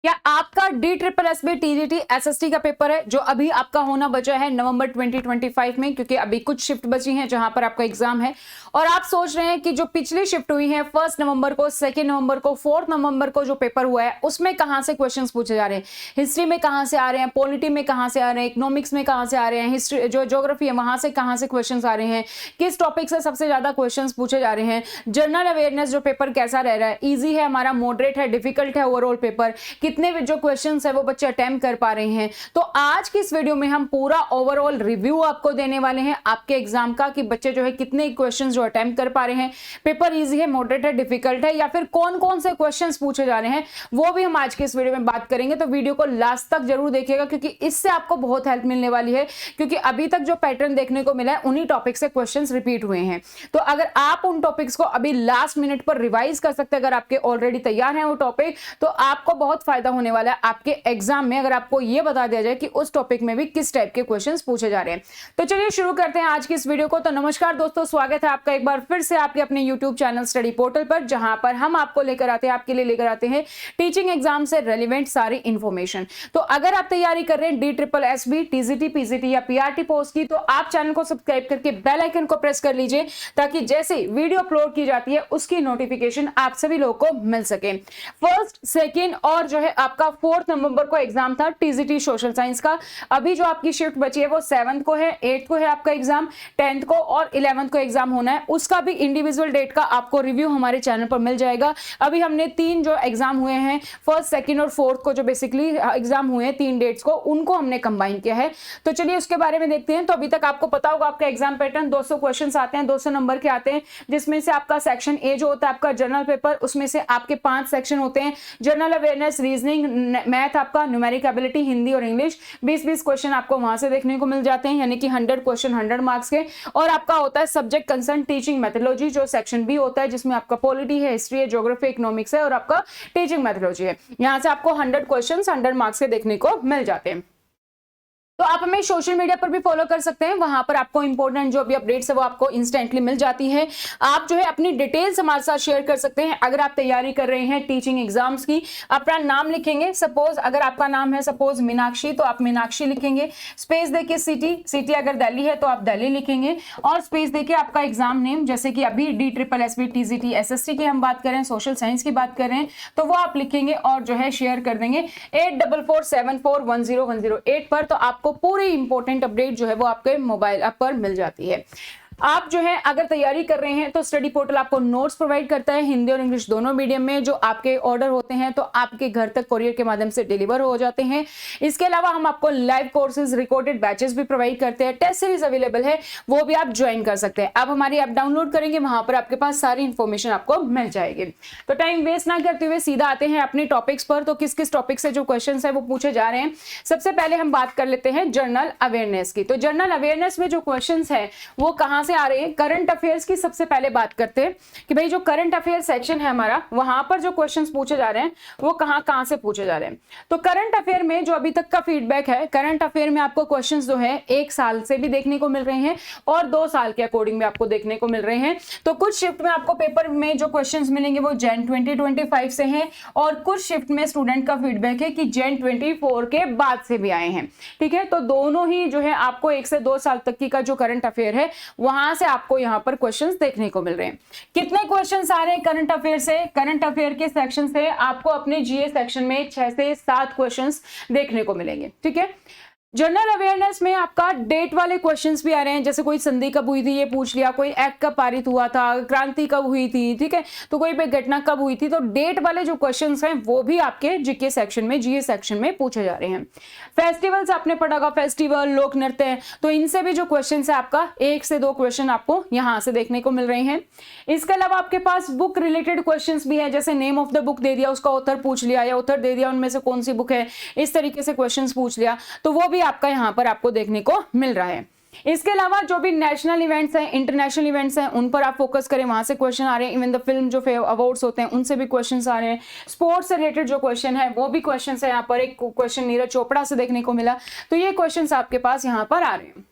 या आपका DSSB TGT SST का पेपर है जो अभी आपका होना बचा है नवंबर 2025 में, क्योंकि अभी कुछ शिफ्ट बची हैं जहां पर आपका एग्जाम है। और आप सोच रहे हैं कि जो पिछली शिफ्ट हुई है 1 नवंबर को, 2 नवंबर को, 4 नवंबर को जो पेपर हुआ है उसमें कहां से क्वेश्चंस पूछे जा रहे हैं, हिस्ट्री में कहां से आ रहे हैं, पॉलिटी में कहां से आ रहे हैं, इकोनॉमिक्स में कहां से आ रहे हैं, हिस्ट्री जो ज्योग्राफी है वहां से कहां से क्वेश्चन आ रहे हैं, किस टॉपिक से सबसे ज्यादा क्वेश्चन पूछे जा रहे हैं, जनरल अवेयरनेस जो पेपर कैसा रह रहा है, ईजी है हमारा, मॉडरेट है, डिफिकल्ट है ओवरऑल पेपर, कितने जो क्वेश्चन है वो बच्चे अटेम्प्ट कर पा रहे हैं। तो आज की इस वीडियो में हम पूरा ओवरऑल रिव्यू आपको देने वाले हैं आपके एग्जाम का, कि बच्चे जो है कितने क्वेश्चंस जो अटेम्प्ट कर पा रहे हैं, पेपर इजी है, मॉडरेट है, डिफिकल्ट है, या फिर कौन कौन से क्वेश्चंस पूछे जा रहे हैं वो भी हम आज के इस वीडियो में बात करेंगे। तो वीडियो को लास्ट तक जरूर देखिएगा क्योंकि इससे आपको बहुत हेल्प मिलने वाली है, क्योंकि अभी तक जो पैटर्न देखने को मिला है उन्हीं टॉपिक से क्वेश्चन रिपीट हुए हैं। तो अगर आप उन टॉपिक्स को अभी लास्ट मिनट पर रिवाइज कर सकते हैं, अगर आपके ऑलरेडी तैयार है वो टॉपिक, तो आपको बहुत फायदा होने वाला है आपके एग्जाम में, अगर आपको यह बता दिया जाए कि उस टॉपिक में भी किस टाइप के क्वेश्चंस पूछे जा रहे हैं। तो चलिए शुरू करते हैं आज की इस वीडियो को। तो नमस्कार दोस्तों, स्वागत है आपका एक बार फिर से आपके अपने YouTube चैनल स्टडी पोर्टल पर, जहां पर हम आपको लेकर आते हैं, आपके लिए लेकर आते हैं टीचिंग एग्जाम से रेलिवेंट सारी इंफॉर्मेशन। तो अगर आप तैयारी कर रहे हैं DSSB, TGT, PGT या PRT पोस्ट की, तो आप चैनल को सब्सक्राइब करके बेल आइकन को प्रेस कर लीजिए ताकि जैसे वीडियो अपलोड की जाती है उसकी नोटिफिकेशन आप सभी लोगों को मिल सके। 1st, 2nd और जो है आपका 4 नवंबर को एग्जाम था TGT सोशल साइंस का। अभी जो आपकी शिफ्ट बची है वो 7th को है, 8th को है आपका एग्जाम, 10th को और 11th को एग्जाम होना है। उसका भी इंडिविजुअल डेट का आपको रिव्यू हमारे चैनल पर मिल जाएगा। अभी हमने 3 जो एग्जाम हुए हैं, 1st, 2nd और 4th को जो बेसिकली एग्जाम हुए हैं 3 डेट्स को, उनको हमने कंबाइन किया है। तो चलिए उसके बारे में देखते हैं। तो अभी तक आपको पता होगा आपका एग्जाम पैटर्न 200 क्वेश्चन आते हैं, 200 नंबर के आते हैं, जिसमें से आपका सेक्शन ए जो होता है आपका जनरल पेपर, उसमें से आपके 5 सेक्शन होते हैं। जनरल अवेयरनेस, रीजनिंग, मैथ, आपका न्यूमेरिक एबिलिटी, हिंदी और इंग्लिश, 20-20 क्वेश्चन आपको वहां से देखने को मिल जाते हैं, यानी कि 100 क्वेश्चन 100 मार्क्स के। और आपका होता है सब्जेक्ट कंसर्न टीचिंग मेथोडोलॉजी, जो सेक्शन बी होता है, जिसमें आपका पॉलिटी है, हिस्ट्री है, ज्योग्राफी, इकोनॉमिक्स है और आपका टीचिंग मेथोडोलॉजी है। यहां से आपको 100 क्वेश्चन 100 मार्क्स के देखने को मिल जाते हैं। तो आप हमें सोशल मीडिया पर भी फॉलो कर सकते हैं, वहां पर आपको इंपॉर्टेंट जो भी अपडेट्स है वो आपको इंस्टेंटली मिल जाती है। आप जो है अपनी डिटेल्स हमारे साथ शेयर कर सकते हैं। अगर आप तैयारी कर रहे हैं टीचिंग एग्जाम्स की, अपना नाम लिखेंगे, सपोज अगर आपका नाम है सपोज मीनाक्षी, तो आप मीनाक्षी लिखेंगे, स्पेस देके सिटी अगर दिल्ली है तो आप दिल्ली लिखेंगे, और स्पेस देके आपका एग्जाम नेम, जैसे कि अभी DSSB TGT SST की हम बात करें, सोशल साइंस की बात कर रहे हैं, तो वो आप लिखेंगे और जो है शेयर कर देंगे 8447410108 पर। तो आपको पूरी इंपॉर्टेंट अपडेट जो है वो आपके मोबाइल ऐप पर मिल जाती है। आप जो है अगर तैयारी कर रहे हैं तो स्टडी पोर्टल आपको नोट्स प्रोवाइड करता है, हिंदी और इंग्लिश दोनों मीडियम में, जो आपके ऑर्डर होते हैं तो आपके घर तक कोरियर के माध्यम से डिलीवर हो जाते हैं। इसके अलावा हम आपको लाइव कोर्सेज, रिकॉर्डेड बैचेस भी प्रोवाइड करते हैं, टेस्ट सीरीज अवेलेबल है, वो भी आप ज्वाइन कर सकते हैं। आप हमारी ऐप डाउनलोड करेंगे, वहां पर आपके पास सारी इंफॉर्मेशन आपको मिल जाएगी। तो टाइम वेस्ट ना करते हुए सीधा आते हैं अपने टॉपिक्स पर। तो किस किस टॉपिक से जो क्वेश्चन है वो पूछे जा रहे हैं, सबसे पहले हम बात कर लेते हैं जनरल अवेयरनेस की। तो जनरल अवेयरनेस में जो क्वेश्चन है वो कहां से आ रहे हैं, करंट अफेयर्स की सबसे पहले बात करते हैं कि भाई जो करंट अफेयर सेक्शन है हमारा, वहां पर जो क्वेश्चंस पूछे जा रहे हैं वो कहां से पूछे जा रहे हैं। तो करंट अफेयर में जो अभी तक का फीडबैक है, करंट अफेयर में आपको क्वेश्चंस जो है 1 साल से भी देखने को मिल रहे हैं और 2 साल के अकॉर्डिंग में आपको देखने को मिल रहे हैं। तो कुछ शिफ्ट में आपको पेपर में जो क्वेश्चंस मिलेंगे वो जैन 2025 से हैं, और कुछ शिफ्ट में स्टूडेंट का फीडबैक है कि जैन 24 के बाद से भी आए हैं। ठीक है, तो दोनों ही जो है आपको 1 से 2 साल तक की का जो करंट अफेयर है वहां से आपको यहां पर क्वेश्चंस देखने को मिल रहे हैं। कितने क्वेश्चंस आ रहे हैं करंट अफेयर से, करंट अफेयर के सेक्शन से आपको अपने जीए सेक्शन में 6 से 7 क्वेश्चंस देखने को मिलेंगे। ठीक है, जनरल अवेयरनेस में आपका डेट वाले क्वेश्चंस भी आ रहे हैं, जैसे कोई संधि कब हुई थी ये पूछ लिया, कोई एक्ट कब पारित हुआ था, क्रांति कब हुई थी, ठीक है, तो कोई भी घटना कब हुई थी। तो डेट वाले जो क्वेश्चंस हैं वो भी आपके जीके सेक्शन में, जीए सेक्शन में पूछे जा रहे हैं। फेस्टिवल्स आपने पढ़ा होगा, फेस्टिवल, लोक नृत्य, तो इनसे भी जो क्वेश्चन है आपका 1 से 2 क्वेश्चन आपको यहां से देखने को मिल रहे हैं। इसके अलावा आपके पास बुक रिलेटेड क्वेश्चन भी है, जैसे नेम ऑफ द बुक दे दिया, उसका ऑथर पूछ लिया, या ऑथर दे दिया उनमें से कौन सी बुक है, इस तरीके से क्वेश्चन पूछ लिया, तो वो भी आपका यहां पर आपको देखने को मिल रहा है। इसके अलावा जो भी नेशनल इवेंट्स हैं, इंटरनेशनल इवेंट्स हैं, उन पर आप फोकस करें, वहां से क्वेश्चन आ रहे हैं। इवन द फिल्म जो अवार्ड्स होते हैं उनसे भी क्वेश्चंस आ रहे हैं। स्पोर्ट्स से रिलेटेड जो क्वेश्चन है वो भी क्वेश्चंस है। यहाँ पर एक क्वेश्चन नीरज चोपड़ा से देखने को मिला, तो ये क्वेश्चंस आपके पास यहाँ पर आ रहे हैं।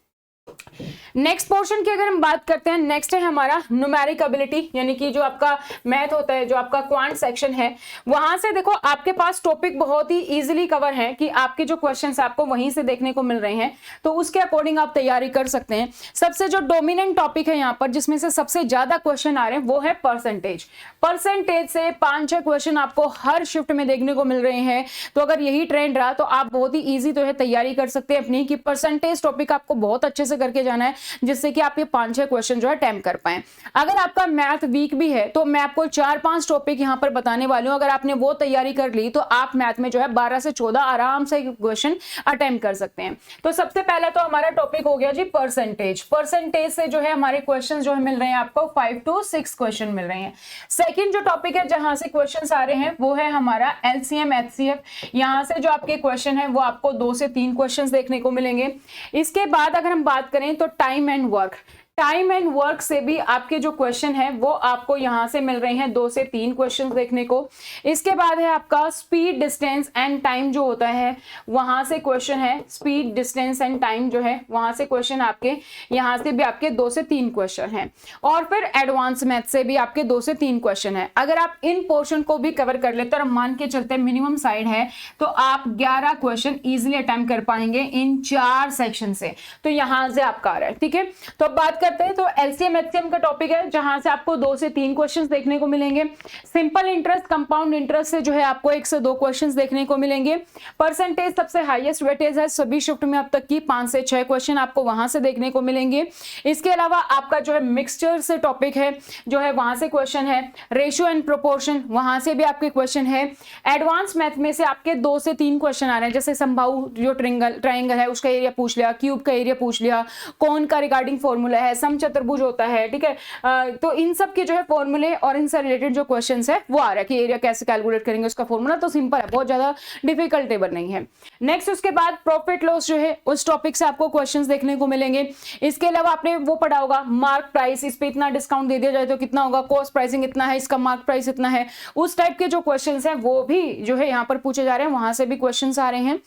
नेक्स्ट पोर्शन की अगर हम बात करते हैं, नेक्स्ट है हमारा न्यूमेरिक एबिलिटी, यानी कि जो आपका मैथ होता है, जो आपका क्वांट सेक्शन है, वहां से देखो आपके पास टॉपिक बहुत ही इजीली कवर है कि आपके जो क्वेश्चंस आपको वहीं से देखने को मिल रहे हैं, तो उसके अकॉर्डिंग आप तैयारी कर सकते हैं। सबसे जो डोमिनेंट टॉपिक है यहाँ पर, जिसमें से सबसे ज्यादा क्वेश्चन आ रहे हैं, वो है परसेंटेज। परसेंटेज से 5-6 क्वेश्चन आपको हर शिफ्ट में देखने को मिल रहे हैं। तो अगर यही ट्रेंड रहा तो आप बहुत ही ईजी तो है तैयारी कर सकते हैं अपनी, कि परसेंटेज टॉपिक आपको बहुत अच्छे से करके जाना है, जिससे कि आप ये 5-6 क्वेश्चन जो है अटेम्प्ट कर पाए। अगर आपका मैथ वीक भी है तो मैं आपको 4-5 टॉपिक यहां पर बताने वाली हूं, अगर आपने वो तैयारी कर ली तो आप मैथ में जो है 12 से 14 आराम से क्वेश्चन अटेम्प्ट कर सकते हैं। तो सबसे पहला तो हमारा टॉपिक हो गया जी परसेंटेज। परसेंटेज से जो है हमारे क्वेश्चन जो है मिल रहे हैं आपको 5 to 6 क्वेश्चन मिल रहे हैं। सेकंड जो टॉपिक है जहां से क्वेश्चन आ रहे हैं वो है हमारा एलसीएम एचसीएफ। यहां से जो आपके क्वेश्चन है वो आपको 2 से 3 क्वेश्चन देखने को मिलेंगे। इसके बाद अगर हम बात करें तो time and work, time and work से भी आपके जो क्वेश्चन है वो आपको यहां से मिल रहे हैं 2 से 3 क्वेश्चन देखने को। इसके बाद है आपका स्पीड डिस्टेंस एंड टाइम जो होता है, वहां से क्वेश्चन है स्पीड डिस्टेंस एंड टाइम जो है, वहां से क्वेश्चन आपके यहां से भी आपके 2 से 3 क्वेश्चन है। और फिर एडवांस मैथ से भी आपके 2 से 3 क्वेश्चन है। अगर आप इन पोर्शन को भी कवर कर लेते और मान के चलते मिनिमम साइड है तो आप 11 क्वेश्चन इजिली अटेम्प्ट कर पाएंगे इन 4 सेक्शन से। तो यहां से आपका आ रहा है, ठीक है। तो अब बात करते हैं, तो एलसीएम एचसीएम का टॉपिक है जहां से आपको 2 से 3 क्वेश्चंस देखने को मिलेंगे। सिंपल इंटरेस्ट कंपाउंड इंटरेस्ट से जो है आपको 1 से 2 क्वेश्चंस देखने को मिलेंगे। परसेंटेज सबसे हाईएस्ट वेटेज है सभी शिफ्ट में अब तक की, 5 से 6 क्वेश्चन आपको वहां से देखने को मिलेंगे। इसके अलावा आपका जो है मिक्सचर से टॉपिक है जो है, वहां से क्वेश्चन है। रेशियो एंड प्रोपोर्शन, वहां से भी आपके क्वेश्चन है। एडवांस मैथ में से आपके 2 से 3 क्वेश्चन आ रहे हैं, जैसे समबाहु जो ट्रायंगल है उसका एरिया पूछ लिया, क्यूब का एरिया पूछ लिया, कौन का रिगार्डिंग फॉर्मूला है, समचतुर्भुज होता है, ठीक है। तो इन सब के जो है फॉर्मूले और इनसे रिलेटेड जो क्वेश्चंस है वो आ रहा है कि एरिया कैसे कैलकुलेट करेंगे, उसका फॉर्मूला तो सिंपल है, बहुत ज्यादा डिफिकल्ट टेबल नहीं है। नेक्स्ट उसके बाद प्रॉफिट लॉस जो है उस टॉपिक से आपको क्वेश्चंस देखने को मिलेंगे। इसके अलावा आपने वो पढ़ा होगा मार्क प्राइस, इस पे इतना डिस्काउंट दे दिया जाए तो कितना होगा, कॉस्ट प्राइसिंग इतना है, इसका मार्क प्राइस इतना है, उस टाइप के जो क्वेश्चंस हैं वो भी जो है यहाँ पर पूछे जा रहे हैं, वहां से भी क्वेश्चंस आ रहे हैं।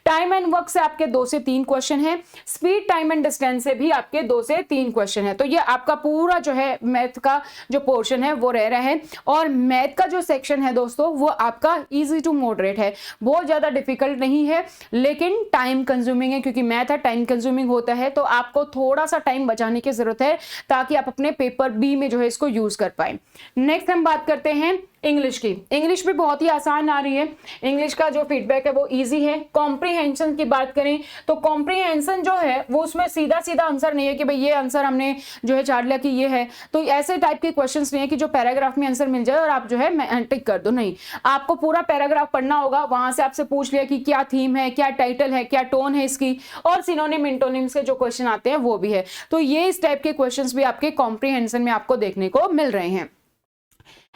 टाइम एंड वर्क से आपके 2 से 3 क्वेश्चन है। स्पीड टाइम एंड डिस्टेंस से भी आपके 2 से 3 क्वेश्चन है। तो ये आपका पूरा जो है मैथ का जो पोर्शन है वो रह रहा है। और मैथ का जो सेक्शन है दोस्तों वो आपका इजी टू मॉडरेट है, बहुत ज्यादा डिफिकल्ट नहीं है, लेकिन टाइम कंज्यूमिंग है, क्योंकि मैथ है टाइम कंज्यूमिंग होता है, तो आपको थोड़ा सा टाइम बचाने की जरूरत है ताकि आप अपने पेपर बी में जो है इसको यूज कर पाए। नेक्स्ट हम बात करते हैं इंग्लिश की। इंग्लिश भी बहुत ही आसान आ रही है, इंग्लिश का जो फीडबैक है वो इजी है। कॉम्प्रीहेंशन की बात करें तो कॉम्प्रीहेंशन जो है वो उसमें सीधा सीधा आंसर नहीं है कि भाई ये आंसर हमने जो है चाट लिया कि ये है, तो ऐसे टाइप के क्वेश्चंस नहीं है कि जो पैराग्राफ में आंसर मिल जाए और आप जो है टिक कर दो, नहीं, आपको पूरा पैराग्राफ पढ़ना होगा। वहां से आपसे पूछ लिया कि क्या थीम है, क्या टाइटल है, क्या टोन है इसकी, और सिनोनिम इंटोनिम से जो क्वेश्चन आते हैं वो भी है। तो ये इस टाइप के क्वेश्चंस भी आपके कॉम्प्रीहेंशन में आपको देखने को मिल रहे हैं।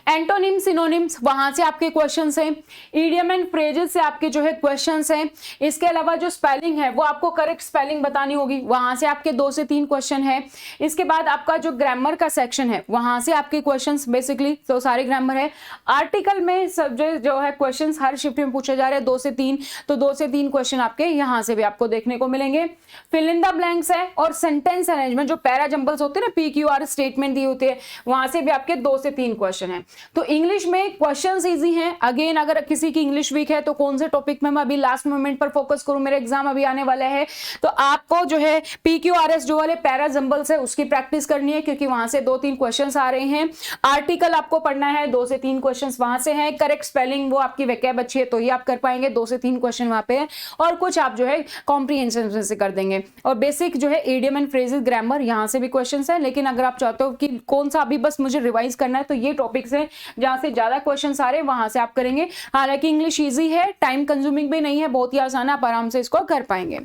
एंटोनिम सिनोनिम्स वहां से आपके क्वेश्चंस हैं। इडियम एंड फ्रेजेस से आपके जो है क्वेश्चंस हैं। इसके अलावा जो स्पेलिंग है वो आपको करेक्ट स्पेलिंग बतानी होगी, वहां से आपके 2 से 3 क्वेश्चन है। इसके बाद आपका जो ग्रामर का सेक्शन है वहां से आपके क्वेश्चंस बेसिकली तो सारे ग्रामर है। आर्टिकल में सब्जेक्ट जो है क्वेश्चंस हर शिफ्ट में पूछे जा रहे हैं 2 से 3, तो 2 से 3 क्वेश्चन आपके यहां से भी आपको देखने को मिलेंगे। फिल इन द ब्लैंक्स है और सेंटेंस अरेंजमेंट, जो पैरा जंबल्स होते हैं ना, PQR स्टेटमेंट दी होती है, वहां से भी आपके 2 से 3 क्वेश्चन है। तो इंग्लिश में क्वेश्चंस इजी हैं। अगेन अगर किसी की इंग्लिश वीक है तो कौन से टॉपिक में मैं अभी लास्ट मोमेंट पर फोकस करूं, मेरा एग्जाम अभी आने वाला है, तो आपको जो है PQRS जो वाले पैरा जंबल्स है उसकी प्रैक्टिस करनी है, क्योंकि वहां से 2-3 क्वेश्चंस आ रहे हैं। आर्टिकल आपको पढ़ना है, 2 से 3 क्वेश्चंस वहां से हैं। करेक्ट स्पेलिंग वो आपकी वैकेब अच्छी है तो ये आप कर पाएंगे, 2 से 3 क्वेश्चन वहां पे है, और कुछ आप जो है कॉम्प्रीहेंशन से कर देंगे। और बेसिक जो है इडियम एंड फ्रेजेस ग्रामर यहां से भी क्वेश्चंस है। लेकिन अगर आप चाहते हो कि कौन सा अभी बस मुझे रिवाइज करना है तो ये टॉपिक्स है जहां से ज्यादा क्वेश्चंस आ रहे हैं, वहां से आप करेंगे। हालांकि इंग्लिश इजी है, टाइम कंज्यूमिंग भी नहीं है, बहुत ही आसान है, आप आराम से इसको कर पाएंगे।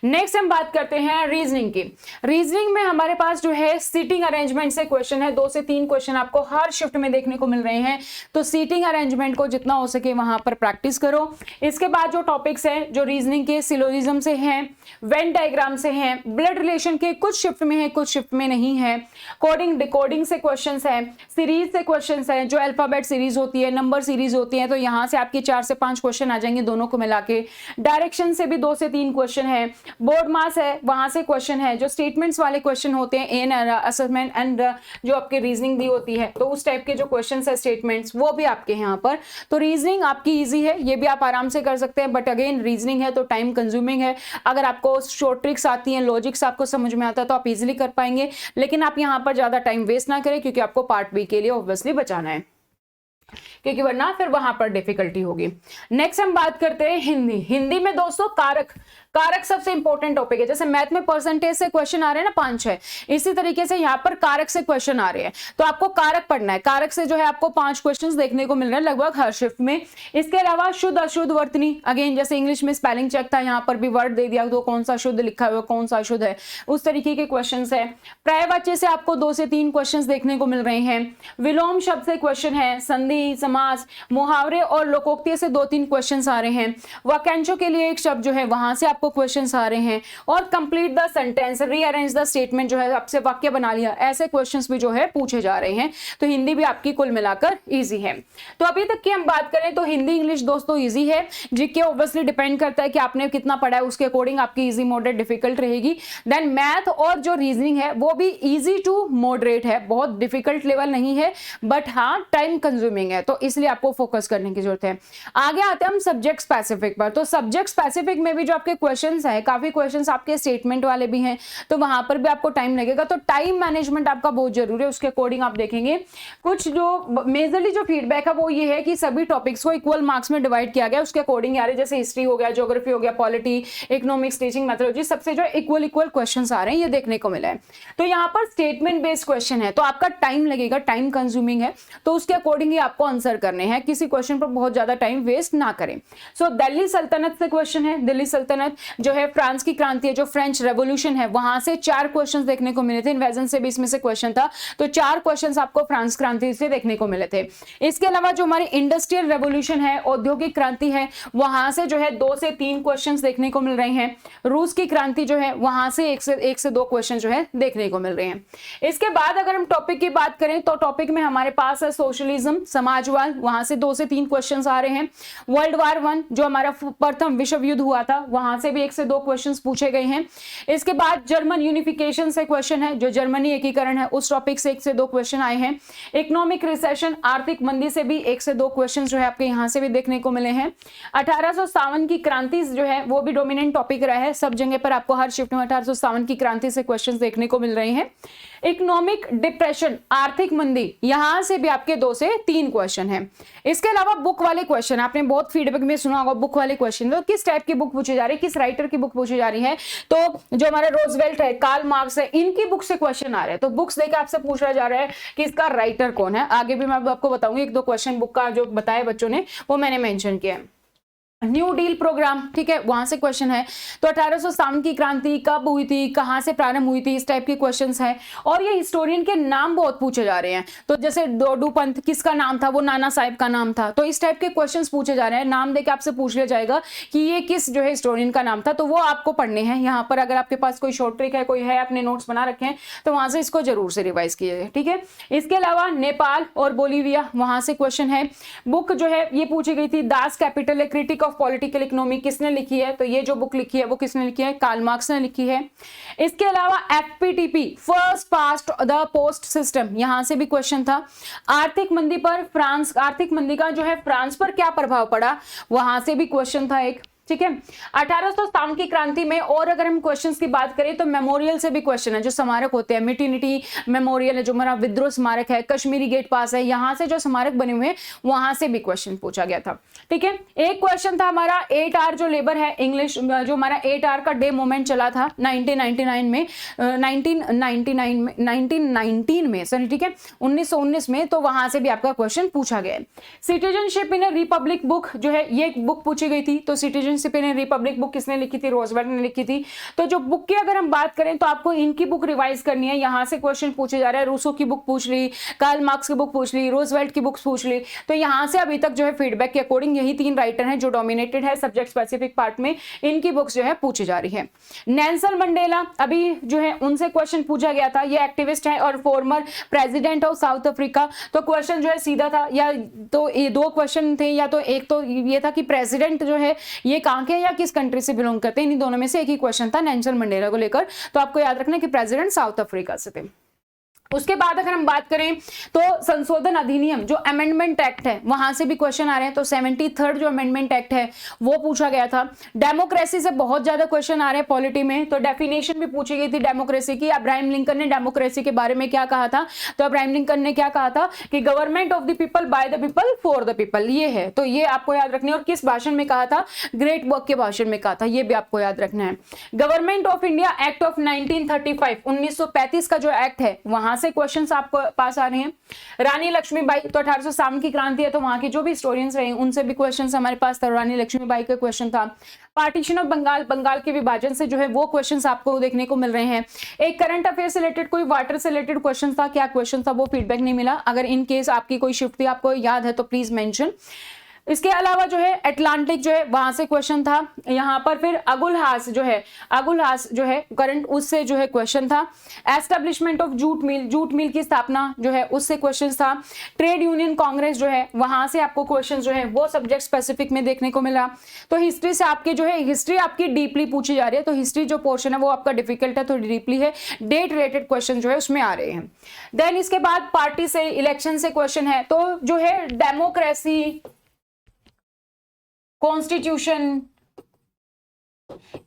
नेक्स्ट हम बात करते हैं रीजनिंग की। रीजनिंग में हमारे पास जो है सीटिंग अरेंजमेंट से क्वेश्चन है, 2 से 3 क्वेश्चन आपको हर शिफ्ट में देखने को मिल रहे हैं, तो सीटिंग अरेंजमेंट को जितना हो सके वहां पर प्रैक्टिस करो। इसके बाद जो टॉपिक्स है जो रीजनिंग के सिलोजिज्म से हैं, वेन डायग्राम से हैं, ब्लड रिलेशन के कुछ शिफ्ट में है कुछ शिफ्ट में नहीं है, कोडिंग डिकोडिंग से क्वेश्चंस है, सीरीज से क्वेश्चंस है, जो अल्फाबेट सीरीज होती है, नंबर सीरीज होती है, तो यहाँ से आपके 4 से 5 क्वेश्चन आ जाएंगे दोनों को मिला के। डायरेक्शन से भी 2 से 3 क्वेश्चन है, बोर्ड मास है वहां से क्वेश्चन है, जो स्टेटमेंट्स वाले क्वेश्चन होते हैं इन असेसमेंट एंड जो आपके रीजनिंग दी होती है, तो उस टाइप के जो क्वेश्चन है स्टेटमेंट्स वो भी आपके यहाँ पर। तो रीजनिंग आपकी ईजी है, ये भी आप आराम से कर सकते हैं, बट अगेन रीजनिंग है तो टाइम कंज्यूमिंग है। अगर आपको शॉर्ट ट्रिक्स आती हैं, लॉजिक्स आपको समझ में आता है तो आप इजीली कर पाएंगे, लेकिन आप यहाँ पर ज्यादा टाइम वेस्ट ना करें क्योंकि आपको पार्ट बी के लिए ऑब्वियसली बचाना है, क्योंकि वरना फिर वहां पर डिफिकल्टी होगी। नेक्स्ट हम बात करते हैं हिंदी। हिंदी में दोस्तों कारक सबसे इंपॉर्टेंट टॉपिक है। जैसे मैथ में परसेंटेज से क्वेश्चन आ रहे हैं ना 5-6, इसी तरीके से यहाँ पर कारक से क्वेश्चन आ रहे हैं, तो आपको कारक पढ़ना है। कारक से जो है आपको 5 क्वेश्चंस देखने को मिल रहे हैं लगभग हर शिफ्ट में। इसके अलावा शुद्ध अशुद्ध वर्तनी, अगेन जैसे इंग्लिश में स्पेलिंग चेक था, यहाँ पर भी वर्ड दे दिया तो कौन सा शुद्ध लिखा हुआ कौन सा अशुद्ध है, उस तरीके के क्वेश्चन है। पर्यायवाची से आपको 2 से 3 क्वेश्चन देखने को मिल रहे हैं। विलोम शब्द से क्वेश्चन है, संधि, समास, मुहावरे और लोकोक्ति से 2-3 क्वेश्चन आ रहे हैं। वाक्यांशों के लिए एक शब्द जो है वहां से आपको क्वेश्चन आ रहे हैं, और complete the sentence, rearrange the statement, जो है आपसे वाक्य बना लिया, ऐसे क्वेश्चंस भी जो है पूछे जा रहे हैं। तो हिंदी भी आपकी कुल मिलाकर इजी है। तो अभी तक की हम बात करें तो हिंदी इंग्लिश दोस्तों इजी है। जीके ऑब्वियसली डिपेंड करता है कि आपने कितना पढ़ा है, उसके अकॉर्डिंग आपकी इजी मॉडरेट डिफिकल्ट रहेगी। देन मैथ और जो रीजनिंग है वो भी इजी टू मॉडरेट है, बहुत डिफिकल्ट लेवल नहीं है, बट हाँ टाइम कंज्यूमिंग है, तो इसलिए आपको फोकस करने की जरूरत है। आगे आते हैं हम सब्जेक्ट स्पेसिफिक पर। तो सब्जेक्ट स्पेसिफिक में भी जो आपके क्वेश्चंस है, काफी क्वेश्चंस आपके स्टेटमेंट वाले भी हैं, तो वहां पर भी आपको टाइम लगेगा। तो टाइम मैनेजमेंट आपका बहुत जरूरी है, उसके अकॉर्डिंग आप देखेंगे। कुछ जो मेजरली जो फीडबैक है वो ये है कि सभी टॉपिक्स को इक्वल मार्क्स में डिवाइड किया गया, उसके अकॉर्डिंग यार जैसे हिस्ट्री हो गया, ज्योग्राफी हो गया, पॉलिटी, इकोनॉमिक्स, टीचिंग मेथोडोलॉजी, सबसे जो इक्वल क्वेश्चंस आ रहे हैं ये देखने को मिला है। तो यहाँ पर स्टेटमेंट बेस्ड क्वेश्चन है, तो आपका टाइम लगेगा, टाइम कंज्यूमिंग है, तो उसके अकॉर्डिंग ही आपको आंसर करने हैं, किसी क्वेश्चन पर बहुत ज्यादा टाइम वेस्ट ना करें। सो दिल्ली सल्तनत से क्वेश्चन है। दिल्ली सल्तनत जो है फ्रांस की क्रांति है, जो फ्रेंच रेवोल्यूशन है, वहां से 4 क्वेश्चंस देखने को मिले थे। इन्वेजन से भी इसमें से क्वेश्चन था, तो 4 क्वेश्चंस आपको फ्रांस क्रांति से देखने को मिले थे। इसके अलावा जो हमारी इंडस्ट्रियल रेवोल्यूशन है, औद्योगिक क्रांति है, वहां से जो है 2 से 3 क्वेश्चंस देखने को मिल रहे हैं। रूस की क्रांति जो है वहां से 1 से 2 क्वेश्चन जो है देखने को मिल रहे हैं। इसके बाद अगर हम टॉपिक की बात करें तो टॉपिक में हमारे पास है सोशलिज्म, समाजवाद, वहां से 2 से 3 क्वेश्चंस आ रहे हैं। वर्ल्ड वार 1 जो हमारा प्रथम विश्व युद्ध हुआ था, वहां से भी 1 से 2 क्वेश्चंस पूछे गए हैं। इसके बाद जर्मन यूनिफिकेशन से क्वेश्चन है, जो जर्मनी एकीकरण है, उस टॉपिक से 1 से 2 क्वेश्चन आए हैं। इकोनॉमिक रिसेशन, आर्थिक मंदी से भी 1 से 2 क्वेश्चन जो है आपके यहां से भी देखने को मिले हैं। 1857 की क्रांति जो है वो भी डोमिनेंट टॉपिक रहा है, सब जगह पर आपको हर शिफ्ट में 1857 की क्रांति से क्वेश्चन देखने को मिल रहे हैं। इकोनॉमिक डिप्रेशन, आर्थिक मंदी, यहां से भी आपके 2 से 3 क्वेश्चन है। इसके अलावा बुक वाले क्वेश्चन, आपने बहुत फीडबैक में सुना होगा बुक वाले क्वेश्चन, तो किस टाइप की बुक पूछी जा रही है, किस राइटर की बुक पूछी जा रही है, तो जो हमारा रोजवेल्ट है, कार्ल मार्क्स है, इनकी बुक से क्वेश्चन आ रहे हैं। तो बुक्स देकर आपसे पूछा जा रहा है कि इसका राइटर कौन है। आगे भी मैं आपको बताऊंगी, 1-2 क्वेश्चन बुक का जो बताया बच्चों ने वो मैंने मेंशन किया है। न्यू डील प्रोग्राम, ठीक है, वहां से क्वेश्चन है। तो 1857 की क्रांति कब हुई थी, कहां से प्रारंभ हुई थी, इस टाइप के क्वेश्चंस हैं। और ये हिस्टोरियन के नाम बहुत पूछे जा रहे हैं, तो जैसे डोडू पंत किसका नाम था, वो नाना साहिब का नाम था, तो इस टाइप के क्वेश्चंस पूछे जा रहे हैं। नाम देके आपसे पूछ लिया जाएगा कि ये किस जो है हिस्टोरियन का नाम था, तो वो आपको पढ़ने हैं। यहाँ पर अगर आपके पास कोई शॉर्ट ट्रिक है, कोई है, अपने नोट्स बना रखे हैं, तो वहां से इसको जरूर से रिवाइज कीजिए, ठीक है। इसके अलावा नेपाल और बोलीविया, वहां से क्वेश्चन है। बुक जो है ये पूछी गई थी, Das Kapital, A critic of political economy, किसने लिखी है, तो ये जो बुक लिखी है वो किसने लिखी है, कार्ल मार्क्स ने लिखी है। इसके अलावा FPTP, first past the post system, यहां से भी क्वेश्चन था। आर्थिक मंदी पर फ्रांस, आर्थिक मंदी का जो है फ्रांस पर क्या प्रभाव पड़ा, वहां से भी क्वेश्चन था एक, ठीक है। 1857 की क्रांति में और अगर हम क्वेश्चंस की बात करें तो मेमोरियल से भी क्वेश्चन है, जो स्मारक होते हैं, मिटिनिटी मेमोरियल है, जो हमारा विद्रोह स्मारक है, कश्मीरी गेट पास है, यहां से जो स्मारक बने हुए हैं वहां से भी क्वेश्चन पूछा गया था, ठीक है। एक क्वेश्चन था हमारा 8 आवर जो लेबर है, इंग्लिश जो हमारा 8 आवर का डे मूवमेंट चला था 1999 में, 1919 में सॉरी, ठीक है, 1919 में, तो वहां से भी आपका क्वेश्चन पूछा गया है। Citizenship in A Republic book जो है, ये बुक पूछी गई थी, तो सिटीजनशिप प्रिंसिपल रिपब्लिक बुक किसने लिखी थी, रोजवेल्ट ने लिखी थी। तो जो बुक की अगर हम बात करें तो आपको इनकी बुक रिवाइज करनी है, यहां से क्वेश्चन पूछे जा रहे हैं। रूसो की बुक पूछ ली, कार्ल मार्क्स की बुक पूछ ली, रोजवेल्ट की बुक्स पूछ ली। तो यहां से अभी तक जो है फीडबैक के अकॉर्डिंग यही 3 राइटर हैं जो डोमिनेटेड है सब्जेक्ट स्पेसिफिक पार्ट में, इनकी बुक्स जो है पूछी जा रही है। नेल्सन मंडेला अभी जो है उनसे क्वेश्चन पूछा गया था, ये एक्टिविस्ट है और former president of south Africa. तो क्वेश्चन जो है सीधा था, या तो ये 2 क्वेश्चन थे, या तो एक तो ये था कि प्रेसिडेंट जो है ये कहां के या किस कंट्री से बिलोंग करते हैं, इन दोनों में से एक ही क्वेश्चन था नेल्सन मंडेला को लेकर। तो आपको याद रखना कि प्रेसिडेंट साउथ अफ्रीका से थे। उसके बाद अगर हम बात करें तो संशोधन अधिनियम जो अमेंडमेंट एक्ट है वहां से भी क्वेश्चन आ रहे हैं। तो 73rd जो अमेंडमेंट एक्ट है वो पूछा गया था। डेमोक्रेसी से बहुत ज्यादा क्वेश्चन आ रहे हैं पॉलिटी में, तो डेफिनेशन भी पूछी गई थी डेमोक्रेसी की। अब्राहम लिंकन ने डेमोक्रेसी के बारे में क्या कहा था, तो अब्राहम लिंकन ने क्या कहा था कि government of the people by the people for the people, ये है। तो ये आपको याद रखना है। और किस भाषण में कहा था, ग्रेट वर्क के भाषण में कहा था, ये भी आपको याद रखना है। Government of India act of 1935 1935 का जो एक्ट है वहां से क्वेश्चन आपको पास आ रहे हैं। रानी लक्ष्मीबाई, तो 1857 की क्रांति है, तो वहां के जो भी हिस्टोरियंस रहे उनसे भी क्वेश्चंस हमारे पास था। रानी लक्ष्मीबाई का क्वेश्चन था। पार्टीशन ऑफ बंगाल, बंगाल के विभाजन से जो है वो क्वेश्चंस आपको देखने को मिल रहे हैं। एक करंट अफेयर से रिलेटेड कोई वाटर से रिलेटेड क्वेश्चन था, क्या क्वेश्चन था वो फीडबैक नहीं मिला। अगर इन केस आपकी कोई शिफ्ट थी आपको याद है तो प्लीज मेंशन। इसके अलावा जो है अटलांटिक जो है वहां से क्वेश्चन था। यहां पर फिर अगुलहास जो है करंट, उससे जो है क्वेश्चन था। एस्टेब्लिशमेंट ऑफ जूट मिल की स्थापना जो है उससे क्वेश्चन था। ट्रेड यूनियन कांग्रेस जो है वहां से आपको क्वेश्चन जो है वो सब्जेक्ट स्पेसिफिक में देखने को मिला। तो हिस्ट्री से आपके जो है हिस्ट्री आपकी डीपली पूछी जा रही है, तो हिस्ट्री जो पोर्शन है वो आपका डिफिकल्ट है, तो डीपली है। डेट रिलेटेड क्वेश्चन जो है उसमें आ रहे हैं। देन इसके बाद पार्टी से, इलेक्शन से क्वेश्चन है। तो जो है डेमोक्रेसी, कॉन्स्टिट्यूशन,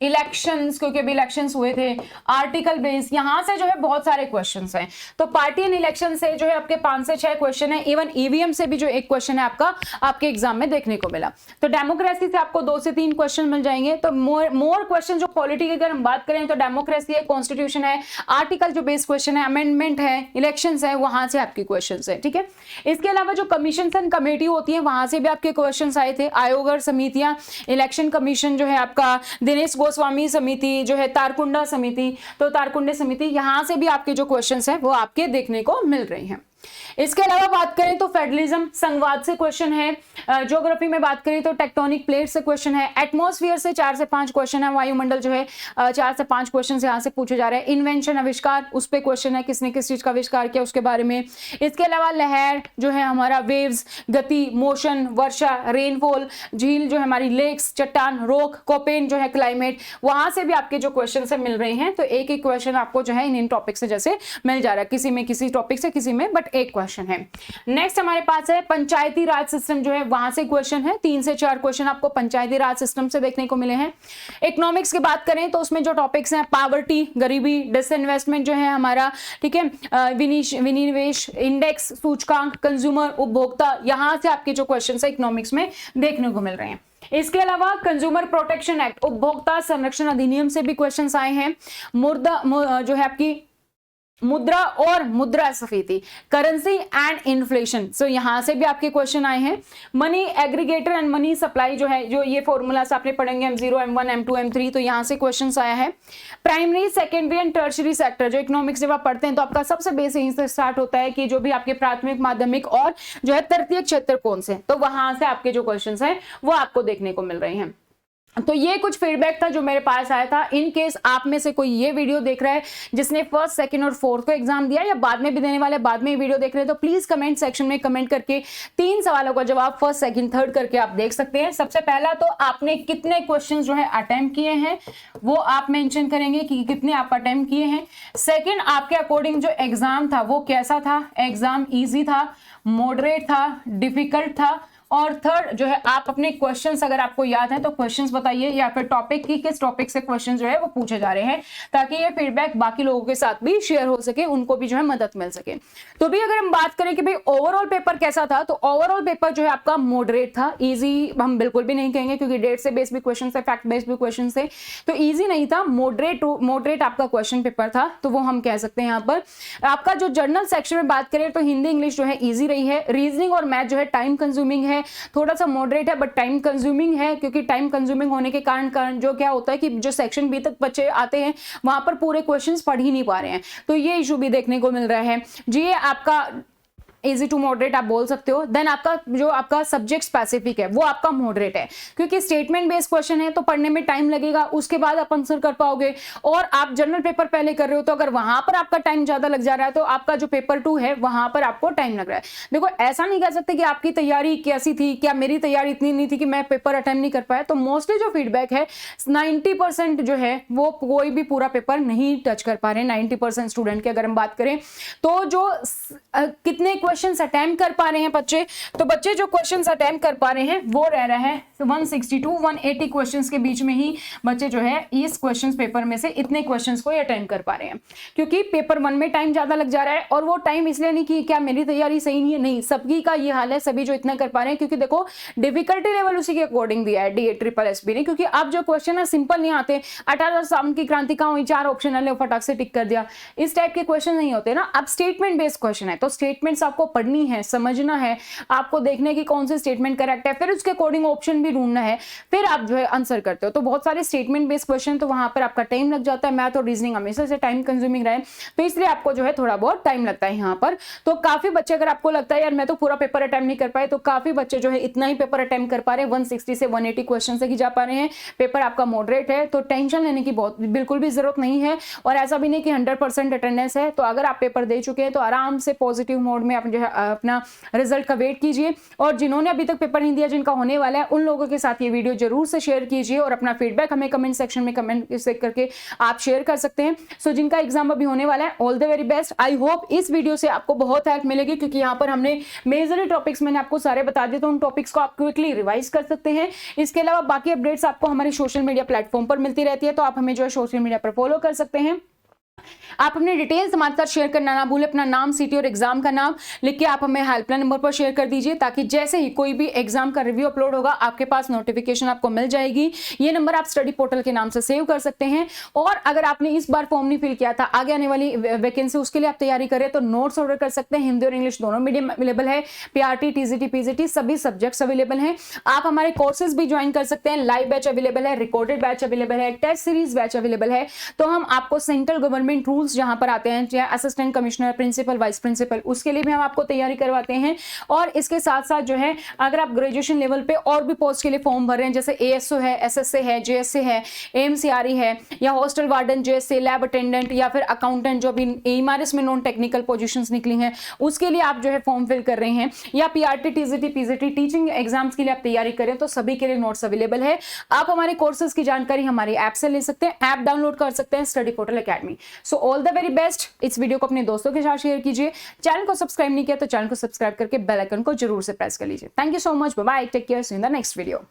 इलेक्शंस, क्योंकि अभी इलेक्शंस हुए थे, आर्टिकल बेस, यहां से जो है बहुत सारे क्वेश्चंस हैं। तो पार्टी एंड इलेक्शन से जो है आपके 5 से 6 क्वेश्चन है। इवन ईवीएम से भी जो एक क्वेश्चन है आपका आपके एग्जाम में देखने को मिला। तो डेमोक्रेसी से आपको 2 से 3 क्वेश्चन मिल जाएंगे। तो मोर क्वेश्चन जो पॉलिटी की अगर हम बात करें तो डेमोक्रेसी है, कॉन्स्टिट्यूशन है, आर्टिकल जो बेस क्वेश्चन है, अमेंडमेंट है, इलेक्शन है, वहां से आपके क्वेश्चन है। ठीक है। इसके अलावा जो कमीशन एंड कमेटी होती है वहां से भी आपके क्वेश्चन आए थे। आयोग और समितियां, इलेक्शन कमीशन जो है आपका, दिनेश गोस्वामी समिति जो है, तारकुंडा समिति, तो तारकुंडे समिति, यहां से भी आपके जो क्वेश्चंस हैं वो आपके देखने को मिल रहे हैं। इसके अलावा बात करें तो फेडरलिज्म, संघवाद से क्वेश्चन है। ज्योग्राफी में बात करें तो टेक्टोनिक प्लेट से क्वेश्चन है। एटमॉस्फेयर से 4 से 5 क्वेश्चन है। वायुमंडल जो है 4 से 5 क्वेश्चन यहां से पूछे जा रहे हैं। इन्वेंशन, आविष्कार, उस पे क्वेश्चन है, किसने किस चीज का आविष्कार किया उसके बारे में। इसके अलावा लहर जो है हमारा, वेव्स, गति, मोशन, वर्षा, रेनफॉल, झील जो है हमारी, लेक्स, चट्टान, रोक, कोपेन जो है क्लाइमेट, वहां से भी आपके जो क्वेश्चन से मिल रहे हैं। तो एक एक क्वेश्चन आपको जो है इन टॉपिक से जैसे मिल जा रहा है, किसी में किसी टॉपिक से, किसी में बट एक क्वेश्चन है। नेक्स्ट हमारे पास है पंचायती राज सिस्टम जो है, वहां से क्वेश्चन है। 3 से 4 क्वेश्चन आपको पंचायती राज सिस्टम से देखने को मिले हैं। इकोनॉमिक्स की बात करें तो उसमें जो टॉपिक्स हैं, पावर्टी, गरीबी, डिसइन्वेस्टमेंट जो है हमारा, ठीक है, विनिवेश, इंडेक्स, सूचकांक, कंज्यूमर, उपभोक्ता, यहां से आपके जो क्वेश्चन है इकोनॉमिक्स में देखने को मिल रहे हैं। इसके अलावा कंज्यूमर प्रोटेक्शन एक्ट, उपभोक्ता संरक्षण अधिनियम से भी क्वेश्चंस आए हैं। जो है आपकी मुद्रा और मुद्रास्फीति, करेंसी एंड इन्फ्लेशन, सो यहां से भी आपके क्वेश्चन आए हैं। Money aggregator and money supply जो है, जो ये फॉर्मूलास आपने पढ़ेंगे M0, M1, M2, M3, तो यहां से क्वेश्चंस आया है। Primary, secondary and tertiary sector, जो इकोनॉमिक्स जब आप पढ़ते हैं तो आपका सबसे बेस यहीं से स्टार्ट होता है कि जो भी आपके प्राथमिक, माध्यमिक और जो है तृतीयक क्षेत्र कौन से, तो वहां से आपके जो क्वेश्चन है वो आपको देखने को मिल रहे हैं। तो ये कुछ फीडबैक था जो मेरे पास आया था। इन केस आप में से कोई ये वीडियो देख रहा है जिसने 1st, 2nd और 4th को एग्जाम दिया या बाद में भी देने वाले, बाद में वीडियो देख रहे हैं, तो प्लीज कमेंट सेक्शन में कमेंट करके 3 सवालों का जवाब 1st, 2nd, 3rd करके आप देख सकते हैं। सबसे पहला तो आपने कितने क्वेश्चन जो है अटेम्प्ट किए हैं वो आप मेंशन करेंगे कि कितने आप अटेम्प्ट किए हैं। सेकेंड, आपके अकॉर्डिंग जो एग्जाम था वो कैसा था, एग्जाम ईजी था, मॉडरेट था, डिफिकल्ट था। और थर्ड जो है आप अपने क्वेश्चंस अगर आपको याद है तो क्वेश्चंस बताइए, या फिर टॉपिक की किस टॉपिक से क्वेश्चन जो है वो पूछे जा रहे हैं, ताकि ये फीडबैक बाकी लोगों के साथ भी शेयर हो सके, उनको भी जो है मदद मिल सके। तो भी अगर हम बात करें कि भाई ओवरऑल पेपर कैसा था, तो ओवरऑल पेपर जो है आपका मॉडरेट था। इजी हम बिल्कुल भी नहीं कहेंगे क्योंकि डेट से बेस भी क्वेश्चन थे, फैक्ट बेस्ड भी क्वेश्चन थे, तो इजी नहीं था, मॉडरेट आपका क्वेश्चन पेपर था, तो वो हम कह सकते हैं। यहाँ पर आपका जो जर्नल सेक्शन में बात करें तो हिंदी इंग्लिश जो है ईजी रही है। रीजनिंग और मैथ जो है टाइम कंज्यूमिंग है, है, थोड़ा सा मॉडरेट है, बट टाइम कंज्यूमिंग है, क्योंकि टाइम कंज्यूमिंग होने के कारण जो क्या होता है कि जो सेक्शन बी तक बच्चे आते हैं वहां पर पूरे क्वेश्चंस पढ़ ही नहीं पा रहे हैं, तो ये इशू भी देखने को मिल रहा है जी। ये आपका इजी टू मॉडरेट आप बोल सकते हो। देन आपका जो आपका सब्जेक्ट स्पेसिफिक है वो आपका मॉडरेट है, क्योंकि स्टेटमेंट बेस्ड क्वेश्चन है तो पढ़ने में टाइम लगेगा, उसके बाद आप आंसर कर पाओगे। और आप जनरल पेपर पहले कर रहे हो तो अगर वहां पर आपका टाइम ज्यादा लग जा रहा है तो आपका जो पेपर 2 है वहां पर आपको टाइम लग रहा है। देखो ऐसा नहीं कह सकते कि आपकी तैयारी कैसी थी, क्या मेरी तैयारी इतनी नहीं थी कि मैं पेपर अटेम्प्ट नहीं कर पाया। तो मोस्टली जो फीडबैक है 90% जो है वो कोई भी पूरा पेपर नहीं टच कर पा रहे हैं। 90% स्टूडेंट की अगर हम बात करें तो जो कितने क्वेश्चंस अटेम्प्ट कर पा रहे हैं बच्चे, तो बच्चे जो क्वेश्चंस अटेम्प्ट कर पा रहे हैं वो रह रहा है 160 to 180 क्वेश्चंस के बीच में ही बच्चे जो है इस क्वेश्चंस पेपर में से इतने क्वेश्चंस को अटेम्प्ट कर पा रहे हैं, क्योंकि पेपर 1 में टाइम ज्यादा लग जा रहा है। और वो टाइम इसलिए नहीं कि क्या मेरी तैयारी सही नहीं है, नहीं, सबकी का ये हाल है, सभी जो इतना कर पा रहे हैं, क्योंकि देखो डिफिकल्टी लेवल उसी के अकॉर्डिंग दिया है DA-SSB ने, क्योंकि अब जो क्वेश्चन है सिंपल नहीं आते, 18 साल की क्रांति का 4 ऑप्शन है फटाक से टिक कर दिया, इस टाइप के क्वेश्चन नहीं होते ना। अब स्टेटमेंट बेस्ड क्वेश्चन है तो स्टेटमेंट्स आपको पढ़नी है, समझना है, आपको देखना है कि कौन से स्टेटमेंट करेक्ट है, फिर उसके अकॉर्डिंग ऑप्शन भी ढूंढना है, फिर आप जो है आंसर करते हो। तो बहुत सारे स्टेटमेंट बेस्ड क्वेश्चन तो वहां पर आपका टाइम लग जाता है। मैथ और रीजनिंग हमेशा से टाइम कंज्यूमिंग रहे, तो इसलिए आपको जो है थोड़ा बहुत टाइम लगता है यहाँ पर। तो काफी बच्चे, अगर आपको लगता है यार मैं तो पूरा पेपर अटेम्प्ट नहीं कर पाए, तो काफी बच्चे जो है इतना ही पेपर अटेम्प्ट कर पा रहे हैं, 160 से 180 क्वेश्चन से ही जा पा रहे हैं। पेपर आपका मॉडरेट है तो टेंशन लेने की बहुत बिल्कुल भी जरूरत नहीं है। और ऐसा भी नहीं कि 100% अटेंडेंस है, तो अगर आप पेपर दे चुके हैं तो आराम से पॉजिटिव मोड में आप जो है अपना रिजल्ट का वेट कीजिए। और जिन्होंने अभी तक पेपर नहीं दिया, जिनका होने वाला है, उन लोगों के साथ ये वीडियो जरूर से शेयर कीजिए और अपना फीडबैक हमें कमेंट सेक्शन में कमेंट करके आप शेयर कर सकते हैं। सो जिनका एग्जाम अभी होने वाला है, all the very best. I hope इस वीडियो से आपको बहुत हेल्प मिलेगी, क्योंकि यहाँ पर हमने मेजर टॉपिक्स मैंने आपको सारे बता दिए, तो उन टॉपिक्स को आप क्विकली रिवाइज कर सकते हैं। इसके अलावा बाकी अपडेट्स आपको हमारे सोशल मीडिया प्लेटफॉर्म पर मिलती रहती है, तो आप हमें जो है सोशल मीडिया पर फॉलो कर सकते हैं। आप अपने डिटेल्स हमारे साथ शेयर करना ना भूलें, अपना नाम, सिटी और एग्जाम का नाम लिख के आप हमें हेल्पलाइन नंबर पर शेयर कर दीजिए, ताकि जैसे ही कोई भी एग्जाम का रिव्यू अपलोड होगा आपके पास नोटिफिकेशन आपको मिल जाएगी। ये नंबर आप स्टडी पोर्टल के नाम से सेव कर सकते हैं। और अगर आपने इस बार फॉर्म नहीं फिल किया था, आगे आने वाली वैकेंसी उसके लिए आप तैयारी करें, तो नोट्स ऑर्डर कर सकते हैं। हिंदी और इंग्लिश दोनों मीडियम अवेलेबल है, PRT, TGT, PGT सभी सब्जेक्ट्स अवेलेबल हैं। आप हमारे कोर्सेज भी ज्वाइन कर सकते हैं, लाइव बैच अवेलेबल है, रिकॉर्डेड बैच अवेलेबल है, टेस्ट सीरीज बैच अवेलेबल है। तो हम आपको सेंट्रल गवर्नमेंट रूल्स जहां पर आते हैं, चाहे assistant commissioner, principal, vice principal, उसके लिए भी हम आपको तैयारी करवाते हैं। और इसके साथ साथ जो है अगर आप ग्रेजुएशन लेवल पे और भी पोस्ट के लिए फॉर्म भर रहे हैं, जैसे ASO है, SSA है, JSA है, AMCRE है, या hostel warden, JSA, lab attendant, या फिर अकाउंटेंट, जो भी AMRS में नॉन टेक्निकल पोजीशंस निकली हैं, उसके लिए आप जो है फॉर्म फिल कर रहे हैं, या PRT, TGT, PGT teaching exams के लिए आप तैयारी करें, तो सभी के लिए नोट्स अवेलेबल है। आप हमारे कोर्सेज की जानकारी हमारी ऐप से ले सकते हैं, ऐप डाउनलोड कर सकते हैं, study portal academy. So all the very best. इस वीडियो को अपने दोस्तों के साथ शेयर कीजिए। चैनल को सब्सक्राइब नहीं किया तो चैनल को सब्सक्राइब करके बेल आइकन को जरूर से प्रेस कर लीजिए। Thank you so much, bye bye, take care, see you in the next video.